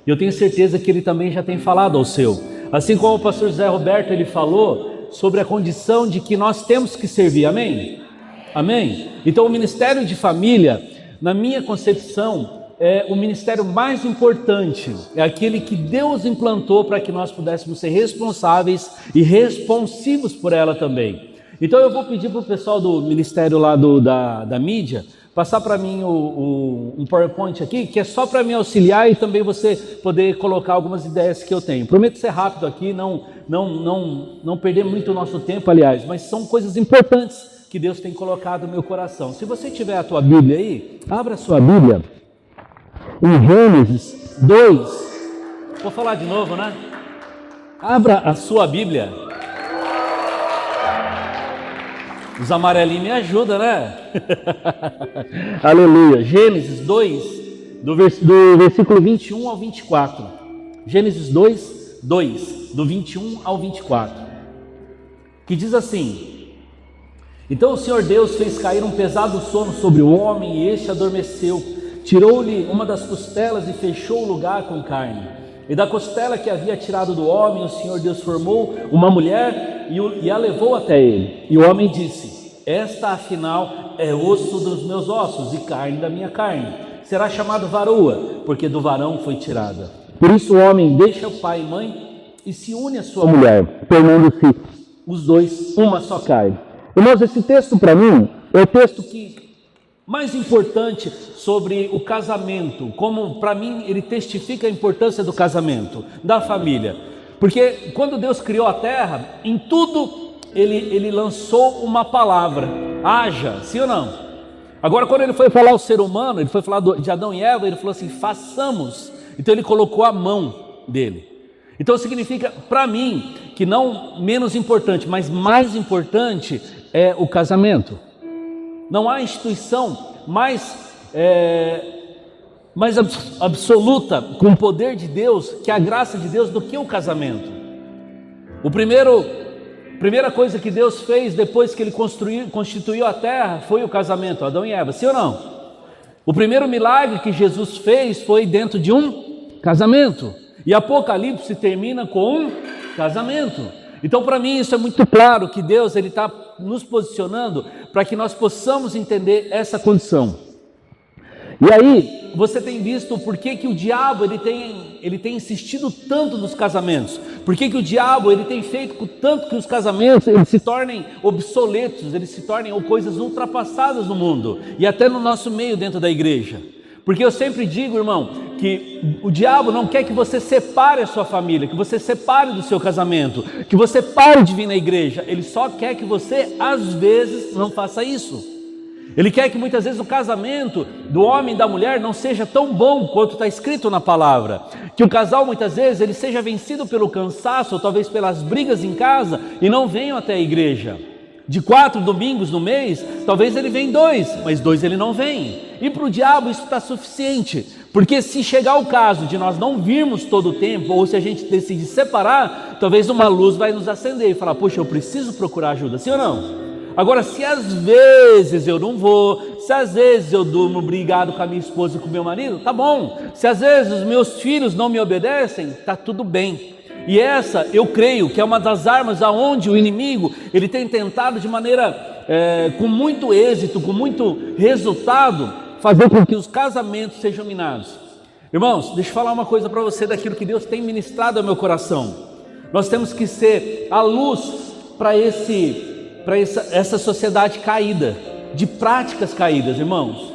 E eu tenho certeza que ele também já tem falado ao seu. Assim como o pastor José Roberto, ele falou sobre a condição de que nós temos que servir, amém? Amém? Então o Ministério de Família, na minha concepção, é o ministério mais importante, é aquele que Deus implantou para que nós pudéssemos ser responsáveis e responsivos por ela também. Então eu vou pedir para o pessoal do ministério lá da mídia, passar para mim um PowerPoint aqui, que é só para me auxiliar e também você poder colocar algumas ideias que eu tenho. Prometo ser rápido aqui, não perder muito o nosso tempo, aliás, mas são coisas importantes que Deus tem colocado no meu coração. Se você tiver a tua Bíblia aí, abra a sua Bíblia em Gênesis 2. Vou falar de novo, né? Abra a sua Bíblia. Os amarelinhos me ajudam, né? Aleluia. Gênesis 2, do versículo 21 ao 24. Gênesis 2, do 21 ao 24. Que diz assim: Então o Senhor Deus fez cair um pesado sono sobre o homem, e este adormeceu. Tirou-lhe uma das costelas e fechou o lugar com carne. E da costela que havia tirado do homem, o Senhor Deus formou uma mulher e a levou até ele. E o homem disse: Esta afinal é osso dos meus ossos e carne da minha carne. Será chamado varoa, porque do varão foi tirada. Por isso o homem deixa o pai e mãe e se une à sua mulher, tornando-se os dois uma só carne. Irmãos, esse texto para mim é o texto mais importante sobre o casamento, como para mim ele testifica a importância do casamento, da família. Porque quando Deus criou a terra, em tudo ele lançou uma palavra: haja, sim ou não? Agora, quando ele foi falar ao ser humano, ele foi falar de Adão e Eva, ele falou assim: façamos. Então ele colocou a mão dele. Então significa para mim que não menos importante, mas mais importante é o casamento. Não há instituição mais absoluta com o poder de Deus, que a graça de Deus, do que o casamento. Primeira coisa que Deus fez depois que ele constituiu a terra foi o casamento, Adão e Eva, sim ou não? O primeiro milagre que Jesus fez foi dentro de um casamento. E Apocalipse termina com um casamento. Então, para mim, isso é muito claro, que Deus está nos posicionando para que nós possamos entender essa condição. E aí, você tem visto por que o diabo ele tem insistido tanto nos casamentos. Por que o diabo ele tem feito tanto que os casamentos eles se tornem obsoletos, eles se tornem coisas ultrapassadas no mundo e até no nosso meio dentro da igreja. Porque eu sempre digo, irmão, que o diabo não quer que você separe a sua família, que você separe do seu casamento, que você pare de vir na igreja. Ele só quer que você, às vezes, não faça isso. Ele quer que muitas vezes o casamento do homem e da mulher não seja tão bom quanto está escrito na palavra. Que o casal, muitas vezes, ele seja vencido pelo cansaço, ou talvez pelas brigas em casa, e não venham até a igreja. De 4 domingos no mês, talvez ele venha 2, mas 2 ele não vem. E para o diabo isso está suficiente, porque se chegar o caso de nós não virmos todo o tempo, ou se a gente decidir separar, talvez uma luz vai nos acender e falar: poxa, eu preciso procurar ajuda, sim ou não? Agora, se às vezes eu não vou, se às vezes eu durmo brigado com a minha esposa e com o meu marido, tá bom. Se às vezes os meus filhos não me obedecem, tá tudo bem. E essa, eu creio que é uma das armas aonde o inimigo, ele tem tentado de maneira, com muito êxito, com muito resultado, fazer com que os casamentos sejam minados. Irmãos, deixa eu falar uma coisa para você daquilo que Deus tem ministrado ao meu coração. Nós temos que ser a luz para essa sociedade caída, de práticas caídas, irmãos.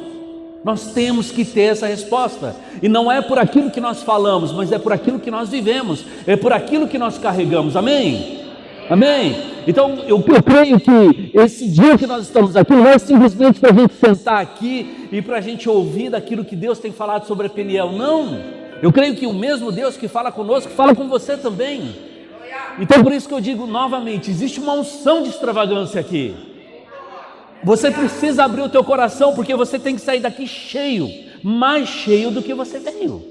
Nós temos que ter essa resposta, e não é por aquilo que nós falamos, mas é por aquilo que nós vivemos, é por aquilo que nós carregamos, amém? Amém? Então eu creio que esse dia que nós estamos aqui não é simplesmente para a gente sentar aqui e para a gente ouvir daquilo que Deus tem falado sobre a Peniel, não. Eu creio que o mesmo Deus que fala conosco, fala com você também. Então por isso que eu digo novamente, existe uma unção de extravagância aqui. Você precisa abrir o teu coração, porque você tem que sair daqui cheio, mais cheio do que você veio.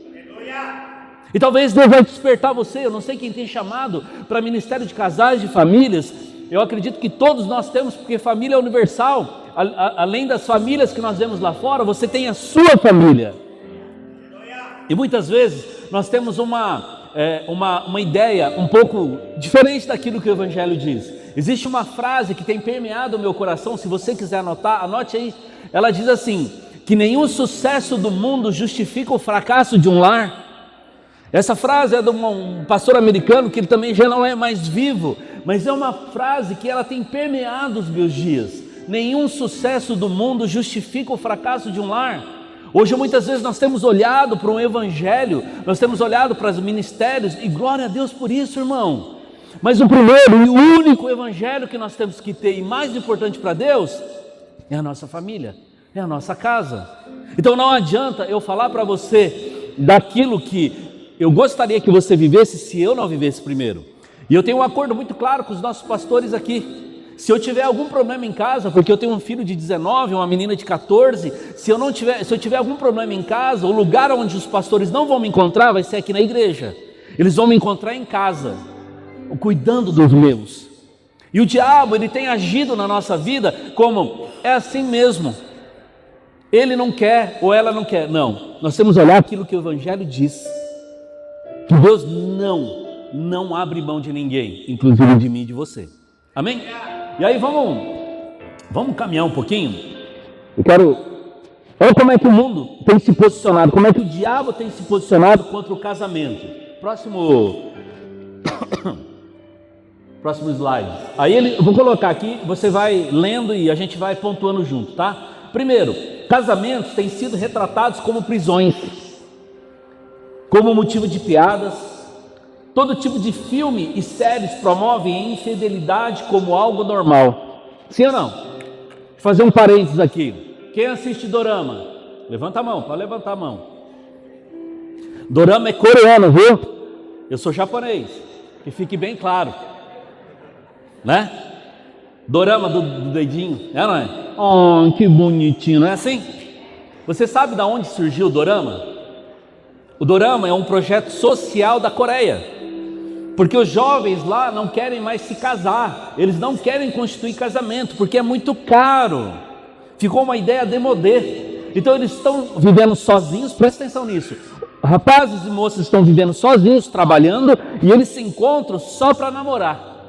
E talvez Deus vai despertar você, eu não sei quem tem chamado para ministério de casais, de famílias. Eu acredito que todos nós temos, porque família é universal. Além das famílias que nós vemos lá fora, você tem a sua família. E muitas vezes nós temos uma ideia um pouco diferente daquilo que o Evangelho diz. Existe uma frase que tem permeado o meu coração, se você quiser anotar, anote aí. Ela diz assim, que nenhum sucesso do mundo justifica o fracasso de um lar. Essa frase é de um pastor americano, que ele também já não é mais vivo, mas é uma frase que ela tem permeado os meus dias. Nenhum sucesso do mundo justifica o fracasso de um lar. Hoje muitas vezes nós temos olhado para um evangelho, nós temos olhado para os ministérios, e glória a Deus por isso, irmão. Mas o primeiro e o único evangelho que nós temos que ter, e mais importante para Deus, é a nossa família, é a nossa casa. Então não adianta eu falar para você daquilo que eu gostaria que você vivesse se eu não vivesse primeiro. E eu tenho um acordo muito claro com os nossos pastores aqui. Se eu tiver algum problema em casa, porque eu tenho um filho de 19, uma menina de 14, se eu tiver algum problema em casa, o lugar onde os pastores não vão me encontrar vai ser aqui na igreja. Eles vão me encontrar em casa, cuidando dos meus. E o diabo, ele tem agido na nossa vida como, é assim mesmo. Ele não quer ou ela não quer. Não, nós temos que olhar aquilo que o Evangelho diz. Que Deus não abre mão de ninguém, inclusive de mim e de você. Amém? E aí vamos caminhar um pouquinho. Olha como é que o mundo tem se posicionado, como é que o diabo tem se posicionado contra o casamento. Próximo slide. Aí eu vou colocar aqui, você vai lendo e a gente vai pontuando junto, tá? Primeiro, casamentos têm sido retratados como prisões, como motivo de piadas. Todo tipo de filme e séries promovem a infidelidade como algo normal. Sim ou não? Vou fazer um parênteses aqui. Quem assiste dorama? Levanta a mão, pode levantar a mão. Dorama é coreano, viu? Eu sou japonês, que fique bem claro. Né? Dorama do dedinho, não é? Oh, que bonitinho, não é assim? Você sabe de onde surgiu o dorama? O dorama é um projeto social da Coreia. Porque os jovens lá não querem mais se casar, eles não querem constituir casamento, porque é muito caro, ficou uma ideia démodé. Então eles estão vivendo sozinhos, presta atenção nisso, rapazes e moças estão vivendo sozinhos, trabalhando, e eles se encontram só para namorar,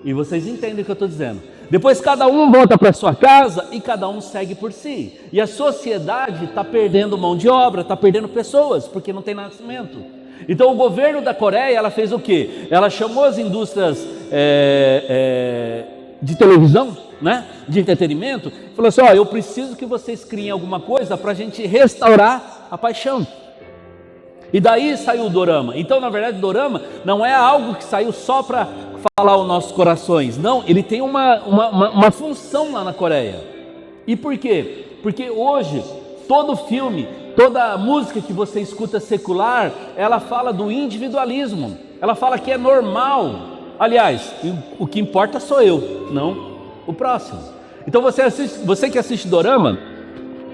e vocês entendem o que eu estou dizendo. Depois cada um volta para sua casa e cada um segue por si, e a sociedade está perdendo mão de obra, está perdendo pessoas, porque não tem nascimento. Então o governo da Coreia, ela fez o quê? Ela chamou as indústrias de televisão, né? De entretenimento, falou assim, eu preciso que vocês criem alguma coisa para a gente restaurar a paixão. E daí saiu o dorama. Então na verdade o dorama não é algo que saiu só para falar aos nossos corações, não, ele tem uma função lá na Coreia. E por quê? Porque hoje todo filme, toda música que você escuta secular, ela fala do individualismo, ela fala que é normal. Aliás, o que importa sou eu, não o próximo. Então você que assiste dorama,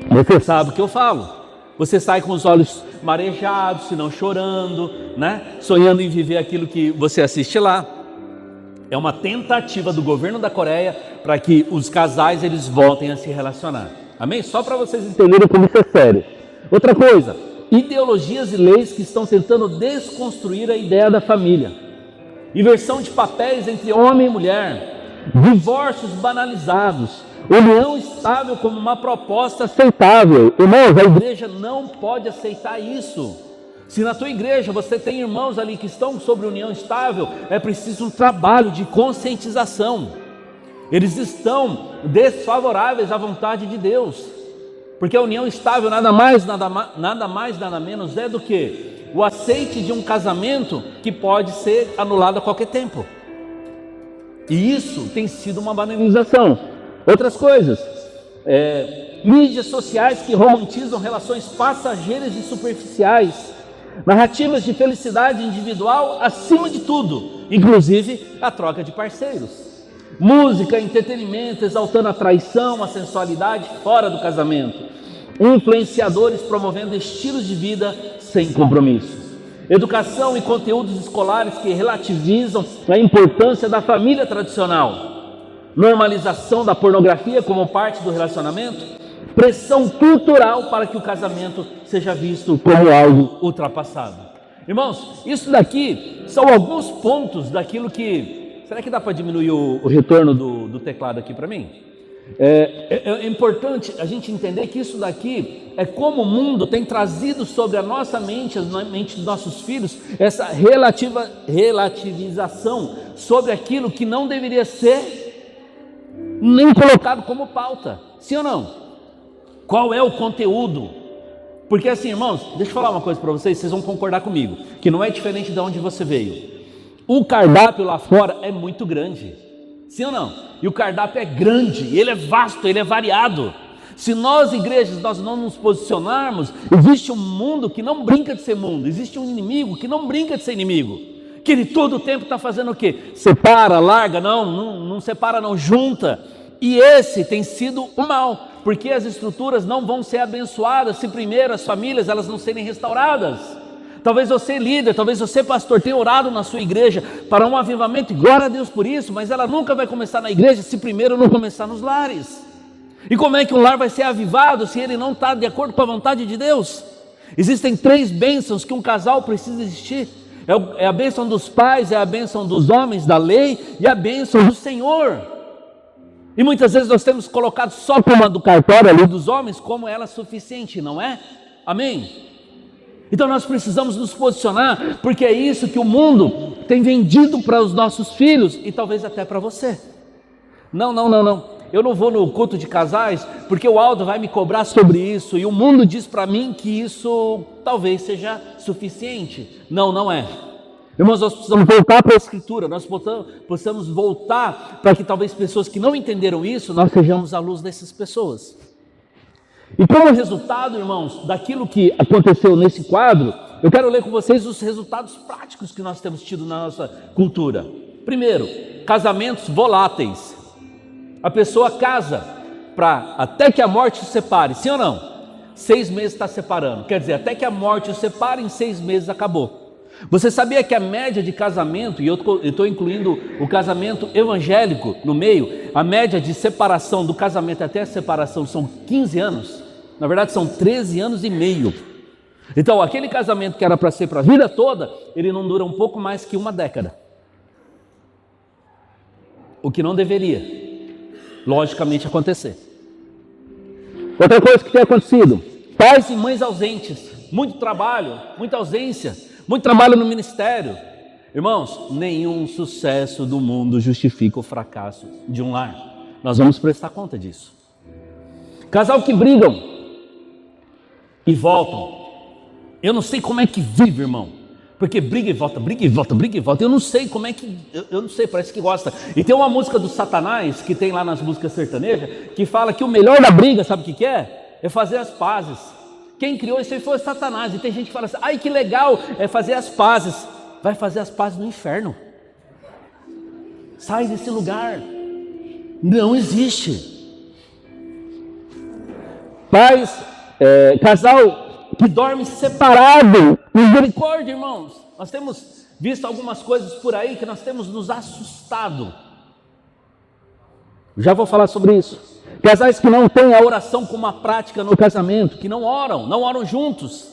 você sabe o que eu falo. Você sai com os olhos marejados, se não chorando, né? Sonhando em viver aquilo que você assiste lá. É uma tentativa do governo da Coreia para que os casais eles voltem a se relacionar. Amém? Só para vocês entenderem como isso é sério. Outra coisa, ideologias e leis que estão tentando desconstruir a ideia da família. Inversão de papéis entre homem e mulher. Divórcios banalizados. União estável como uma proposta aceitável. Irmãos, a igreja não pode aceitar isso. Se na tua igreja você tem irmãos ali que estão sobre união estável, é preciso um trabalho de conscientização. Eles estão desfavoráveis à vontade de Deus, porque a união estável nada mais, nada menos é do que o aceite de um casamento que pode ser anulado a qualquer tempo. E isso tem sido uma banalização. Outras coisas, mídias sociais que romantizam relações passageiras e superficiais, narrativas de felicidade individual acima de tudo, inclusive a troca de parceiros. Música, entretenimento, exaltando a traição, a sensualidade fora do casamento. Influenciadores promovendo estilos de vida sem compromisso. Educação e conteúdos escolares que relativizam a importância da família tradicional. Normalização da pornografia como parte do relacionamento. pressão cultural para que o casamento seja visto como algo ultrapassado. Irmãos, isso daqui são alguns pontos daquilo que... Será que dá para diminuir o retorno do teclado aqui para mim? É importante a gente entender que isso daqui é como o mundo tem trazido sobre a nossa mente, a mente dos nossos filhos, essa relativização sobre aquilo que não deveria ser nem colocado como pauta. Sim ou não? Qual é o conteúdo? Porque assim, irmãos, deixa eu falar uma coisa para vocês vão concordar comigo, que não é diferente de onde você veio. O cardápio lá fora é muito grande, sim ou não? E o cardápio é grande, ele é vasto, ele é variado. Se nós, igrejas, nós não nos posicionarmos, existe um mundo que não brinca de ser mundo, existe um inimigo que não brinca de ser inimigo, que ele todo o tempo está fazendo o quê? Separa, larga, não separa não, junta. E esse tem sido o mal, porque as estruturas não vão ser abençoadas se primeiro as famílias elas não serem restauradas. Talvez você líder, talvez você pastor tenha orado na sua igreja para um avivamento, e glória a Deus por isso, mas ela nunca vai começar na igreja se primeiro não começar nos lares. E como é que um lar vai ser avivado se ele não está de acordo com a vontade de Deus? Existem 3 bênçãos que um casal precisa existir. É a bênção dos pais, é a bênção dos homens da lei e a bênção do Senhor. E muitas vezes nós temos colocado só como a do cartório ali dos homens, como ela é suficiente, não é? Amém? Então nós precisamos nos posicionar, porque é isso que o mundo tem vendido para os nossos filhos e talvez até para você. Não. Eu não vou no culto de casais, porque o Aldo vai me cobrar sobre isso, e o mundo diz para mim que isso talvez seja suficiente. Não é. Irmãos, nós precisamos voltar para a Escritura, nós possamos voltar para que talvez pessoas que não entenderam isso, nós sejamos a luz dessas pessoas. E como resultado, irmãos, daquilo que aconteceu nesse quadro, eu quero ler com vocês os resultados práticos que nós temos tido na nossa cultura. Primeiro, casamentos voláteis. A pessoa casa para até que a morte se separe, sim ou não? 6 meses está separando, quer dizer, até que a morte se separe, em 6 meses acabou. Você sabia que a média de casamento, e eu estou incluindo o casamento evangélico no meio, a média de separação do casamento até a separação são 15 anos, na verdade são 13 anos e meio. Então aquele casamento que era para ser para a vida toda, ele não dura um pouco mais que 1 década. O que não deveria, logicamente, acontecer. Outra coisa que tem acontecido, pais e mães ausentes, muito trabalho, muita ausência, muito trabalho no ministério. Irmãos, nenhum sucesso do mundo justifica o fracasso de um lar. Nós vamos prestar conta disso. Casal que brigam e voltam. Eu não sei como é que vive, irmão. Porque briga e volta, briga e volta, briga e volta. Eu não sei como é que... Eu não sei, parece que gosta. E tem uma música do Satanás, que tem lá nas músicas sertanejas, que fala que o melhor da briga, sabe o que é? É fazer as pazes. Quem criou isso aí foi o Satanás. E tem gente que fala assim, ai que legal, é fazer as pazes. Vai fazer as pazes no inferno. Sai desse lugar. Não existe. Pais, casal que dorme separado. Misericórdia, irmãos. Nós temos visto algumas coisas por aí que nós temos nos assustado. Já vou falar sobre isso. Casais que não têm a oração como uma prática no casamento, que não oram juntos,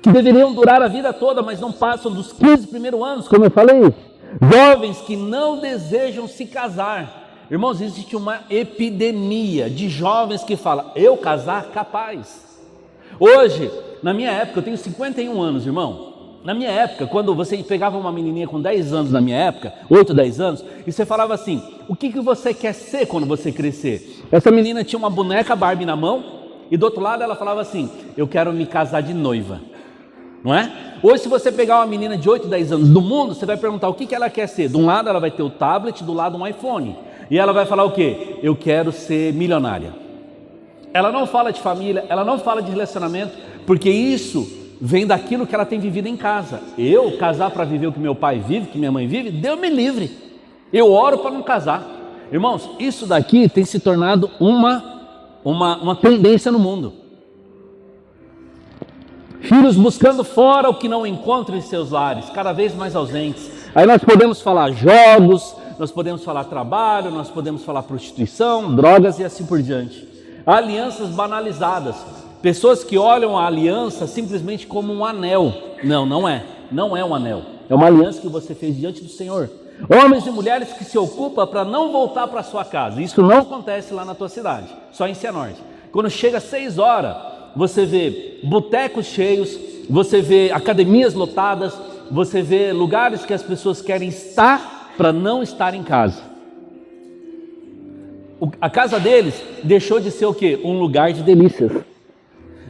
que deveriam durar a vida toda, mas não passam dos 15 primeiros anos, como eu falei. Jovens que não desejam se casar. Irmãos, existe uma epidemia de jovens que falam, eu casar capaz. Hoje, na minha época, eu tenho 51 anos, irmão. Na minha época, quando você pegava uma menininha com 10 anos na minha época, 8, 10 anos, e você falava assim, o que você quer ser quando você crescer? Essa menina tinha uma boneca Barbie na mão, e do outro lado ela falava assim, eu quero me casar de noiva. Não é? Hoje, se você pegar uma menina de 8, 10 anos do mundo, você vai perguntar o que ela quer ser. De um lado ela vai ter o tablet, do lado um iPhone. E ela vai falar o quê? Eu quero ser milionária. Ela não fala de família, ela não fala de relacionamento, porque isso vem daquilo que ela tem vivido em casa. Eu casar para viver o que meu pai vive, que minha mãe vive, Deus me livre. Eu oro para não casar. Irmãos, isso daqui tem se tornado uma tendência no mundo. Filhos buscando fora o que não encontram em seus lares, cada vez mais ausentes. Aí nós podemos falar jogos, nós podemos falar trabalho, nós podemos falar prostituição, drogas e assim por diante. alianças banalizadas. Pessoas que olham a aliança simplesmente como um anel. Não, não é. Não é um anel. É uma aliança que você fez diante do Senhor. Homens e mulheres que se ocupam para não voltar para sua casa. Isso não acontece lá na tua cidade, só em Cianorte. Quando chega às 6 horas, você vê botecos cheios, você vê academias lotadas, você vê lugares que as pessoas querem estar para não estar em casa. A casa deles deixou de ser o quê? Um lugar de delícias.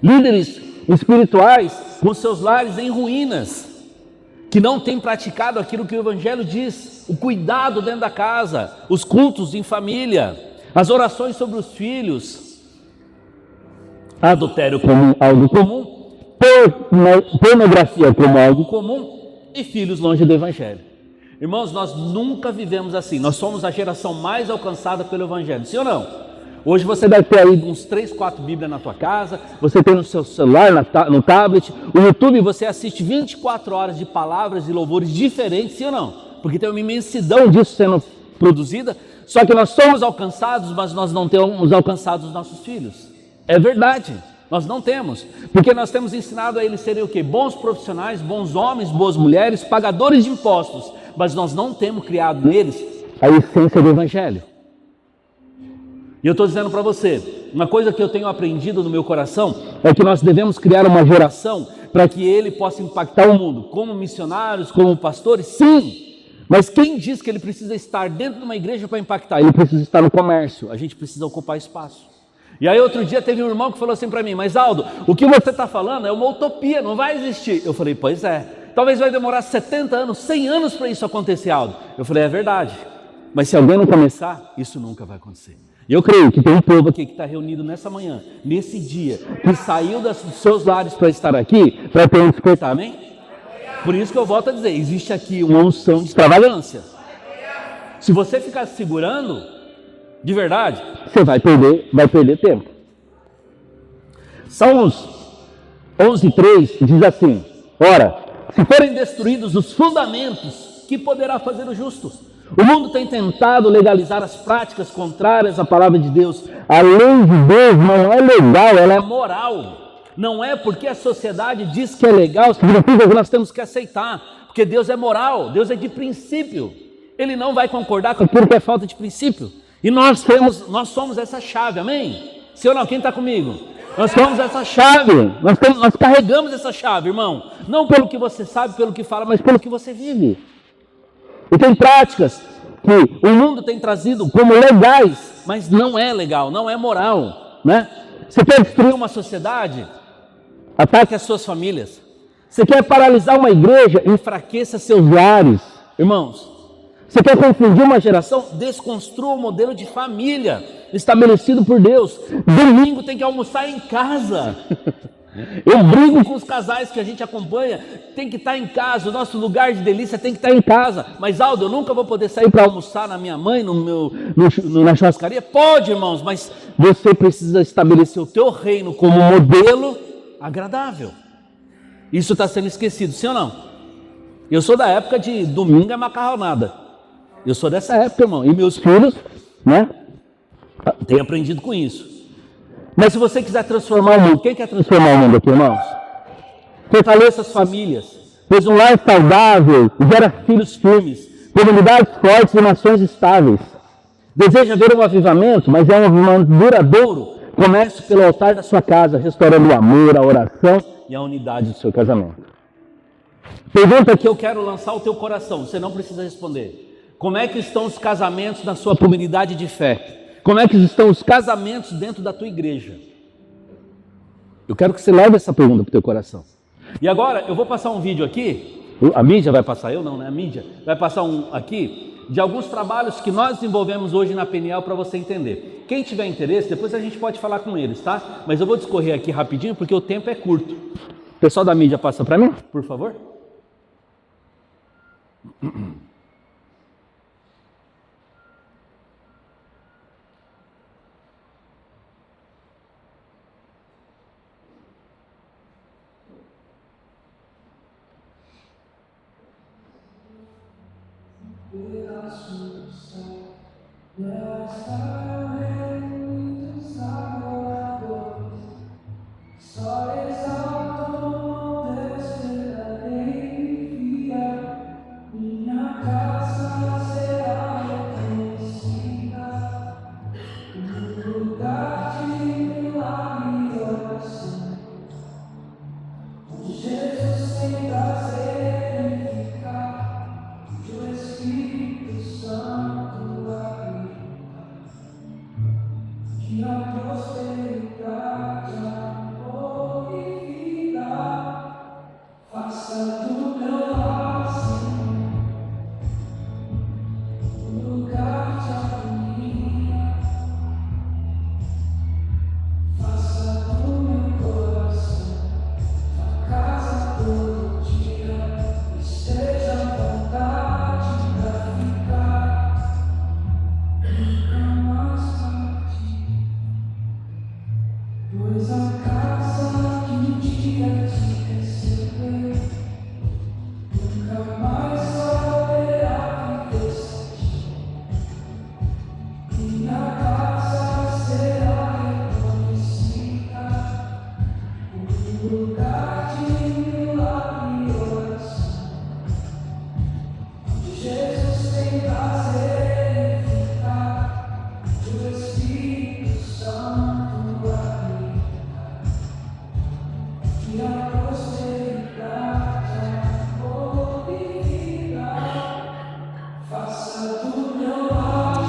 Líderes espirituais com seus lares em ruínas, que não têm praticado aquilo que o Evangelho diz, o cuidado dentro da casa, os cultos em família, as orações sobre os filhos, adultério como algo comum, pornografia como algo comum e filhos longe do Evangelho. Irmãos, nós nunca vivemos assim, nós somos a geração mais alcançada pelo Evangelho, sim ou não? Hoje você deve ter aí uns 3, 4 Bíblias na tua casa, você tem no seu celular, no tablet, o YouTube você assiste 24 horas de palavras e louvores diferentes, sim ou não? Porque tem uma imensidão disso sendo produzida, só que nós somos alcançados, mas nós não temos alcançado os nossos filhos. É verdade, nós não temos, porque nós temos ensinado a eles serem o quê? Bons profissionais, bons homens, boas mulheres, pagadores de impostos, mas nós não temos criado neles a essência do Evangelho. E eu estou dizendo para você, uma coisa que eu tenho aprendido no meu coração é que nós devemos criar uma geração para que ele possa impactar o mundo, como missionários, como pastores, sim, mas quem diz que ele precisa estar dentro de uma igreja para impactar? Ele precisa estar no comércio, a gente precisa ocupar espaço. E aí outro dia teve um irmão que falou assim para mim, mas Aldo, o que você está falando é uma utopia, não vai existir. Eu falei, pois é, talvez vai demorar 70 anos, 100 anos para isso acontecer, Aldo. Eu falei, é verdade, mas se alguém não começar, isso nunca vai acontecer. E eu creio que tem um povo aqui que está reunido nessa manhã, nesse dia, que saiu dos seus lares para estar aqui, para ter um despertar, amém? Por isso que eu volto a dizer, existe aqui uma unção de extravagância. Se você ficar segurando, de verdade, você vai perder tempo. Salmos 11:3 diz assim, ora, se forem destruídos os fundamentos, que poderá fazer o justo? O mundo tem tentado legalizar as práticas contrárias à palavra de Deus. A lei de Deus não é legal, ela é moral. Não é porque a sociedade diz que é legal, significa que nós temos que aceitar. Porque Deus é moral, Deus é de princípio. Ele não vai concordar com aquilo que é falta de princípio. E nós somos essa chave, amém? Sim ou não? Quem está comigo? Nós somos essa chave, nós carregamos essa chave, irmão. Não pelo que você sabe, pelo que fala, mas pelo que você vive. E tem práticas que o mundo tem trazido como legais, mas não é legal, não é moral, né? Você quer destruir uma sociedade? Ataque as suas famílias. Você quer paralisar uma igreja? Enfraqueça seus lares. Irmãos, você quer confundir uma geração? Desconstrua o modelo de família estabelecido por Deus. Domingo tem que almoçar em casa. Eu brigo com os casais que a gente acompanha, tem que estar em casa, o nosso lugar de delícia tem que estar em casa. Mas Aldo, eu nunca vou poder sair para almoçar na minha mãe, na churrascaria? Pode, irmãos, mas você precisa estabelecer o teu reino como modelo agradável. Isso está sendo esquecido, sim ou não? Eu sou da época de domingo é macarronada. Eu sou dessa época, irmão, e meus filhos, né, têm aprendido com isso. Mas se você quiser transformar o mundo, quem quer transformar o mundo aqui, irmãos? Fortaleça as famílias, pois um lar saudável gera filhos firmes, comunidades fortes e nações estáveis. Deseja ver um avivamento, mas é um avivamento duradouro. Comece pelo altar da sua casa, restaurando o amor, a oração e a unidade do seu casamento. Pergunta que eu quero lançar ao teu coração, você não precisa responder. Como é que estão os casamentos na sua comunidade de fé? Como é que estão os casamentos dentro da tua igreja? Eu quero que você leve essa pergunta para o teu coração. E agora eu vou passar um vídeo aqui, a mídia vai passar, eu não, né? A mídia vai passar um aqui, de alguns trabalhos que nós desenvolvemos hoje na Peniel para você entender. Quem tiver interesse, depois a gente pode falar com eles, tá? Mas eu vou discorrer aqui rapidinho porque o tempo é curto. O pessoal da mídia passa para mim, por favor.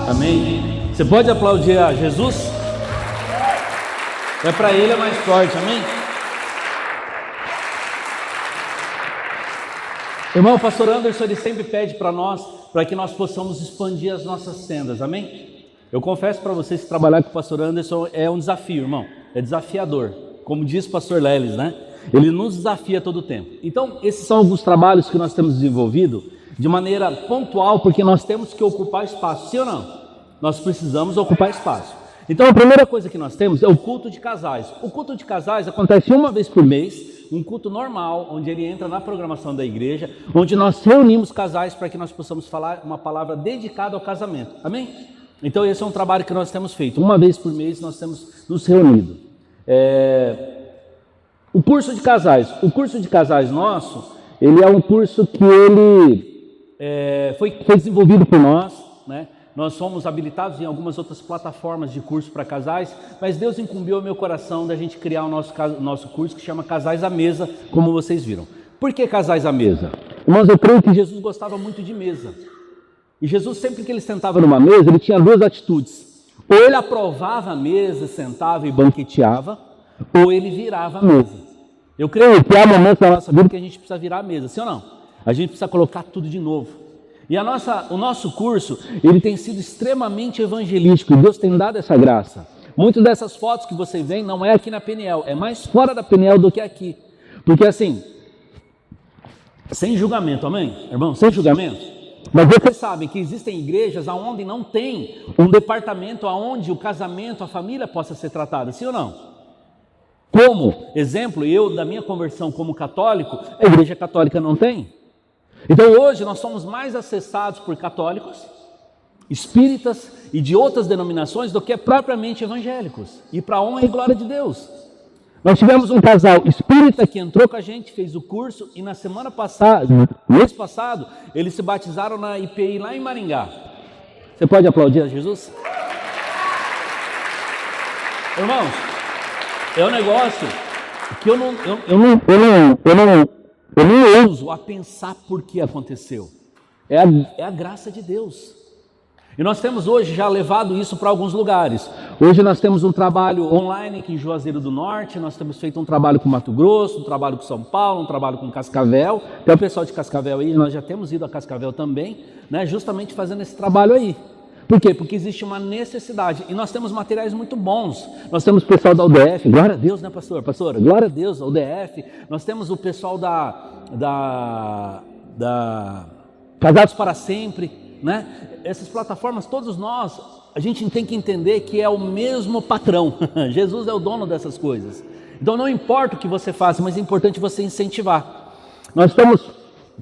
Amém? Você pode aplaudir a Jesus? É para Ele, é mais forte, amém? Irmão, o pastor Anderson, ele sempre pede para nós, para que nós possamos expandir as nossas tendas, amém? Eu confesso para vocês que trabalhar com o pastor Anderson é um desafio, irmão, é desafiador, como diz o pastor Leles, né? Ele nos desafia todo o tempo. Então, esses são alguns trabalhos que nós temos desenvolvido de maneira pontual, porque nós temos que ocupar espaço, sim ou não? Nós precisamos ocupar espaço. Então, a primeira coisa que nós temos é o culto de casais. O culto de casais acontece uma vez por mês, um culto normal, onde ele entra na programação da igreja, onde nós reunimos casais para que nós possamos falar uma palavra dedicada ao casamento. Amém? Então, esse é um trabalho que nós temos feito. Uma vez por mês nós temos nos reunido. O curso de casais. O curso de casais nosso, ele é um curso que ele foi desenvolvido por nós, né? Nós somos habilitados em algumas outras plataformas de curso para casais, mas Deus incumbiu ao meu coração da gente criar o nosso curso que chama Casais à Mesa, como vocês viram. Por que Casais à Mesa? Irmãos, eu creio que Jesus gostava muito de mesa. E Jesus, sempre que ele sentava numa mesa, ele tinha duas atitudes. Ou ele aprovava a mesa, sentava e banqueteava, ou ele virava a mesa. Eu creio que há momentos da nossa vida que a gente precisa virar a mesa, sim ou não? A gente precisa colocar tudo de novo. E o nosso curso, ele tem sido extremamente evangelístico, e Deus tem dado essa graça. Muitas dessas fotos que você vê não é aqui na Peniel, é mais fora da Peniel do que aqui. Porque assim, sem julgamento, amém? Irmão, sem julgamento. Mas vocês sabem que existem igrejas onde não tem um departamento onde o casamento, a família possa ser tratada, sim ou não? Como exemplo, eu da minha conversão como católico, a igreja católica não tem. Então hoje nós somos mais acessados por católicos, espíritas e de outras denominações do que propriamente evangélicos. E para a honra e glória de Deus. Nós tivemos um casal espírita que entrou com a gente, fez o curso e na semana passada, mês passado, eles se batizaram na IPI lá em Maringá. Você pode aplaudir a Jesus? Irmãos, é um negócio que eu não ouso a pensar por que aconteceu. É a graça de Deus. E nós temos hoje já levado isso para alguns lugares. Hoje nós temos um trabalho online aqui em Juazeiro do Norte, nós temos feito um trabalho com Mato Grosso, um trabalho com São Paulo, um trabalho com Cascavel. Tem o pessoal de Cascavel aí, nós já temos ido a Cascavel também, né, justamente fazendo esse trabalho aí. Por quê? Porque existe uma necessidade. E nós temos materiais muito bons. Nós temos o pessoal da UDF, glória a Deus, né, pastor? Pastora, glória a Deus, a UDF. Nós temos o pessoal da Casados para Sempre, né? Essas plataformas, todos nós, a gente tem que entender que é o mesmo patrão. Jesus é o dono dessas coisas. Então não importa o que você faça, mas é importante você incentivar.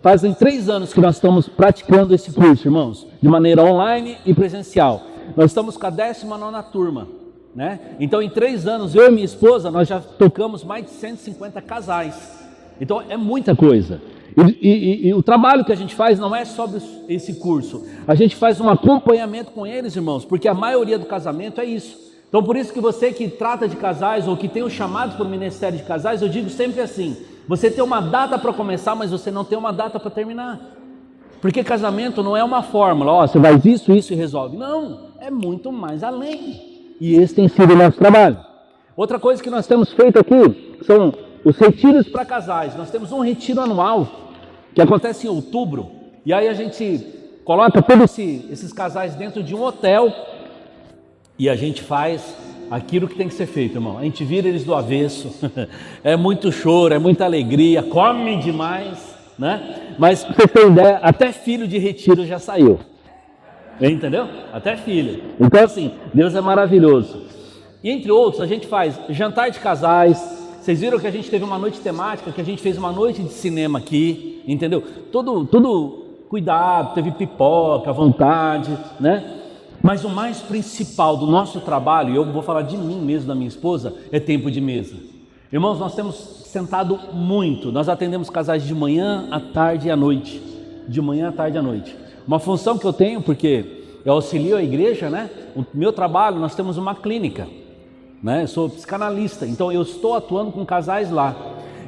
Fazem 3 anos que nós estamos praticando esse curso, irmãos, de maneira online e presencial. Nós estamos com a 19ª turma, né? Então em 3 anos, eu e minha esposa, nós já tocamos mais de 150 casais. Então é muita coisa. E o trabalho que a gente faz não é sobre esse curso. A gente faz um acompanhamento com eles, irmãos, porque a maioria do casamento é isso. Então por isso que você que trata de casais ou que tem o chamado para o ministério de casais, eu digo sempre assim, você tem uma data para começar, mas você não tem uma data para terminar. Porque casamento não é uma fórmula, você faz isso e resolve. Não, é muito mais além. E esse tem sido o nosso trabalho. Outra coisa que nós temos feito aqui são os retiros para casais. Nós temos um retiro anual que acontece em outubro, e aí a gente coloca todos esses casais dentro de um hotel e a gente faz aquilo que tem que ser feito, irmão. A gente vira eles do avesso, é muito choro, é muita alegria, come demais, né? Mas pra você ter ideia, até filho de retiro já saiu, entendeu? Até filho. Então assim, Deus é maravilhoso. E entre outros, a gente faz jantar de casais. Vocês viram que a gente teve uma noite temática, que a gente fez uma noite de cinema aqui, entendeu? Tudo cuidado, teve pipoca, à vontade, né? Mas o mais principal do nosso trabalho, e eu vou falar de mim mesmo, da minha esposa, é tempo de mesa. Irmãos, nós temos sentado muito, nós atendemos casais de manhã, à tarde e à noite. De manhã, à tarde e à noite. Uma função que eu tenho, porque eu auxilio a igreja, né? O meu trabalho, nós temos uma clínica, né? Eu sou psicanalista, então eu estou atuando com casais lá.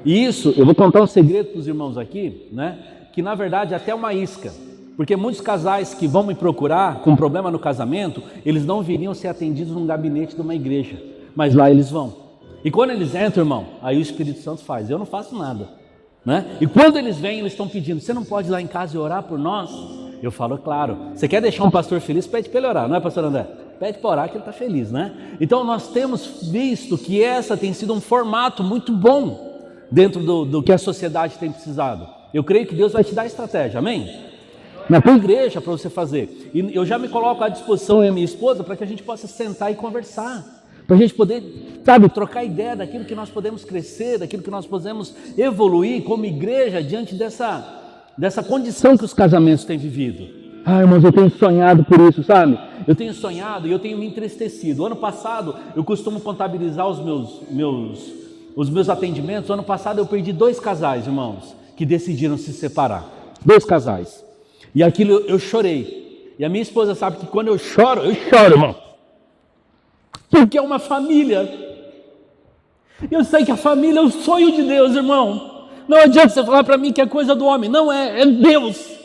E isso, eu vou contar um segredo para os irmãos aqui, né? Que na verdade até uma isca. Porque muitos casais que vão me procurar com problema no casamento, eles não viriam ser atendidos num gabinete de uma igreja, mas lá eles vão. E quando eles entram, irmão, aí o Espírito Santo faz, eu não faço nada, né? E quando eles vêm, eles estão pedindo, você não pode ir lá em casa e orar por nós? Eu falo, claro. Você quer deixar um pastor feliz? Pede para ele orar, não é, pastor André? Pede para orar que ele está feliz, né? Então nós temos visto que essa tem sido um formato muito bom dentro do que a sociedade tem precisado. Eu creio que Deus vai te dar estratégia, amém? Na tua igreja para você fazer. E eu já me coloco à disposição, eu e minha esposa, para que a gente possa sentar e conversar. Para a gente poder, sabe, trocar ideia daquilo que nós podemos crescer, daquilo que nós podemos evoluir como igreja diante dessa condição que os casamentos têm vivido. Ah, irmãos, eu tenho sonhado por isso, sabe? Eu tenho sonhado e eu tenho me entristecido. O ano passado, eu costumo contabilizar os meus atendimentos. O ano passado eu perdi 2 casais, irmãos, que decidiram se separar. 2 casais. E aquilo eu chorei. E a minha esposa sabe que quando eu choro, irmão. Porque é uma família. Eu sei que a família é o sonho de Deus, irmão. Não adianta você falar para mim que é coisa do homem. Não é, é Deus.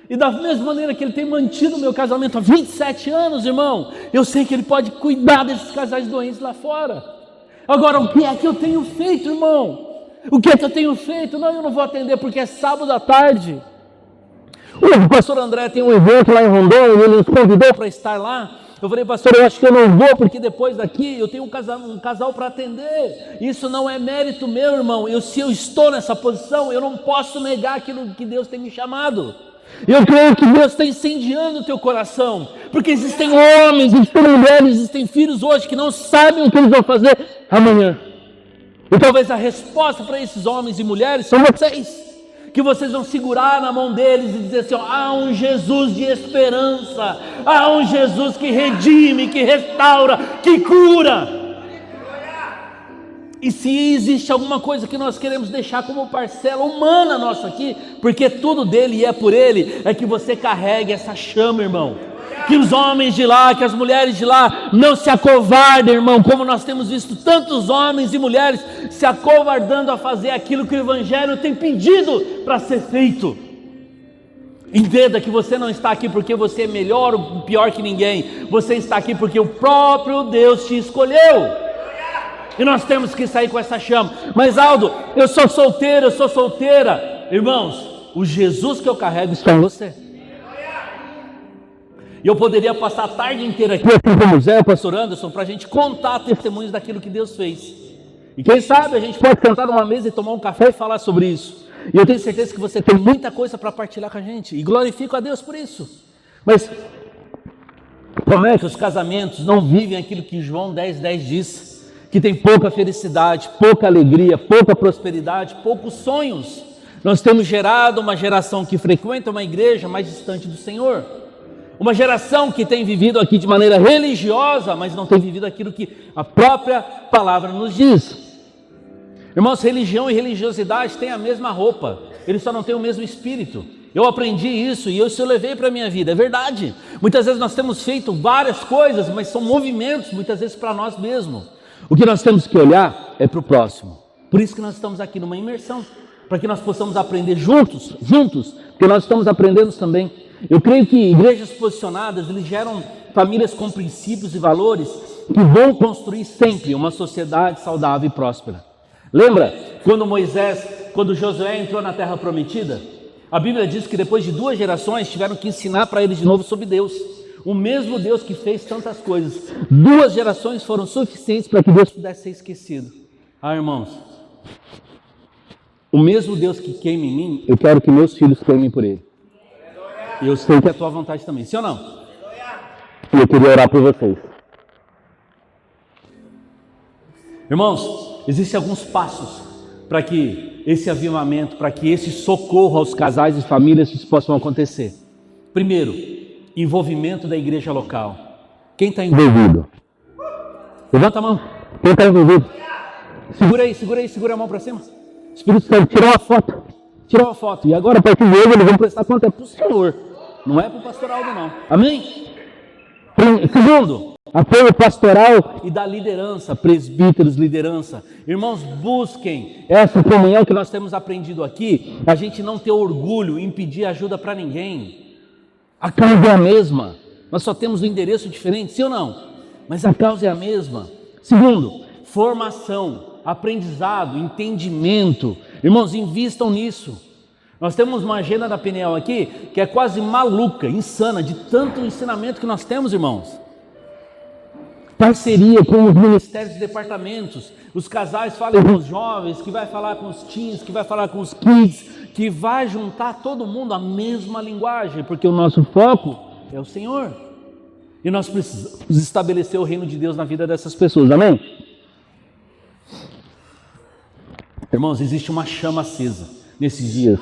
E da mesma maneira que Ele tem mantido o meu casamento há 27 anos, irmão, eu sei que Ele pode cuidar desses casais doentes lá fora. Agora, o que é que eu tenho feito, irmão? O que é que eu tenho feito? Não, eu não vou atender porque é sábado à tarde. O pastor André tem um evento lá em Rondônia, ele nos convidou para estar lá. Eu falei, pastor, eu acho que eu não vou, porque depois daqui eu tenho um casal para atender. Isso não é mérito meu, irmão. Se eu estou nessa posição, eu não posso negar aquilo que Deus tem me chamado. Eu creio que Deus está incendiando o teu coração, porque existem homens, existem mulheres, existem filhos hoje que não sabem o que eles vão fazer amanhã. E talvez a resposta para esses homens e mulheres são vocês. Que vocês vão segurar na mão deles e dizer assim, ó, há um Jesus de esperança, há um Jesus que redime, que restaura, que cura. E se existe alguma coisa que nós queremos deixar como parcela humana nossa aqui, porque tudo dele e é por ele, é que você carregue essa chama, irmão. Que os homens de lá, que as mulheres de lá não se acovardem, irmão, como nós temos visto tantos homens e mulheres se acovardando a fazer aquilo que o Evangelho tem pedido para ser feito. Entenda que você não está aqui porque você é melhor ou pior que ninguém, você está aqui porque o próprio Deus te escolheu. E nós temos que sair com essa chama. Mas Aldo, eu sou solteiro, eu sou solteira. Irmãos, o Jesus que eu carrego está em você. E eu poderia passar a tarde inteira aqui com o Zé, o pastor Anderson, para a gente contar testemunhos daquilo que Deus fez. E quem sabe a gente pode sentar numa mesa e tomar um café e falar sobre isso. E eu tenho certeza que você tem muita coisa para partilhar com a gente. E glorifico a Deus por isso. Mas como é que os casamentos não vivem aquilo que João 10,10 diz? Que tem pouca felicidade, pouca alegria, pouca prosperidade, poucos sonhos. Nós temos gerado uma geração que frequenta uma igreja mais distante do Senhor. Uma geração que tem vivido aqui de maneira religiosa, mas não tem vivido aquilo que a própria palavra nos diz. Irmãos, religião e religiosidade têm a mesma roupa, eles só não têm o mesmo espírito. Eu aprendi isso e eu levei para a minha vida, é verdade. Muitas vezes nós temos feito várias coisas, mas são movimentos, muitas vezes para nós mesmos. O que nós temos que olhar é para o próximo. Por isso que nós estamos aqui numa imersão, para que nós possamos aprender juntos, porque nós estamos aprendendo também. Eu creio que igrejas posicionadas, eles geram famílias com princípios e valores que vão construir sempre uma sociedade saudável e próspera. Lembra quando Josué entrou na terra prometida? A Bíblia diz que depois de 2 gerações tiveram que ensinar para eles de novo sobre Deus. O mesmo Deus que fez tantas coisas. 2 gerações foram suficientes para que Deus pudesse ser esquecido. Irmãos, o mesmo Deus que queima em mim, eu quero que meus filhos queimem por Ele. E eu sei que é a tua vontade também, sim ou não? E eu queria orar por vocês. Irmãos, existem alguns passos para que esse avivamento, para que esse socorro aos casais e famílias possam acontecer. Primeiro, envolvimento da igreja local. Quem está envolvido? Levanta a mão. Quem está envolvido? Segura a mão para cima. Espírito Santo, tirou uma foto. E agora, a partir de hoje, eles vão prestar conta para o Senhor. Não é para o pastor Aldo, não. Amém? Segundo, apoio pastoral e da liderança, presbíteros, liderança. Irmãos, busquem essa comunhão que nós temos aprendido aqui. A gente não ter orgulho em pedir ajuda para ninguém. A causa é a mesma. Nós só temos um endereço diferente, sim ou não? Mas a causa é a mesma. Segundo, formação, aprendizado, entendimento. Irmãos, invistam nisso. Nós temos uma agenda da Peniel aqui que é quase maluca, insana, de tanto ensinamento que nós temos, irmãos. Parceria com os ministérios e departamentos. Os casais falam com os jovens, que vai falar com os teens, que vai falar com os kids, que vai juntar todo mundo a mesma linguagem, porque o nosso foco é o Senhor. E nós precisamos estabelecer o reino de Deus na vida dessas pessoas, amém? Irmãos, existe uma chama acesa nesses dias.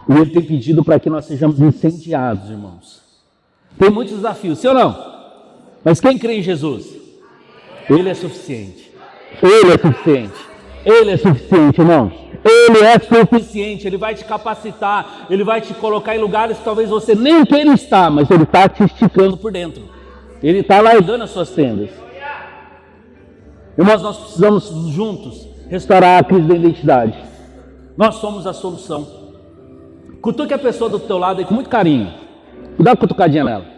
E Ele tem pedido para que nós sejamos incendiados, irmãos. Tem muitos desafios, sim ou não? Mas quem crê em Jesus? Ele é suficiente. Ele é suficiente. Ele é suficiente, irmão. Ele é suficiente. Ele vai te capacitar. Ele vai te colocar em lugares que talvez você nem queira estar, mas Ele está te esticando por dentro. Ele está largando as suas tendas. Irmãos, nós precisamos juntos restaurar a crise da identidade. Nós somos a solução. Cutuque a pessoa do teu lado aí com muito carinho. Dá uma cutucadinha nela.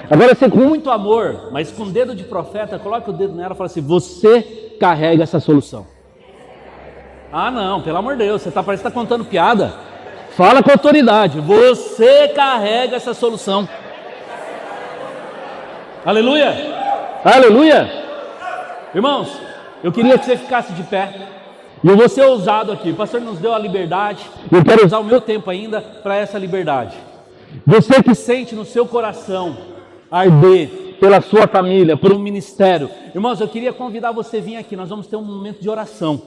Agora você com muito amor, mas com dedo de profeta, coloque o dedo nela e fala assim: você carrega essa solução. Ah não, pelo amor de Deus, você parece que está contando piada. Fala com autoridade, você carrega essa solução. Aleluia! Aleluia! Irmãos, eu queria que você ficasse de pé. E eu vou ser ousado aqui. O pastor nos deu a liberdade. Eu quero usar o meu tempo ainda para essa liberdade. Você que sente no seu coração arder pela sua família, por um ministério. Irmãos, eu queria convidar você a vir aqui. Nós vamos ter um momento de oração.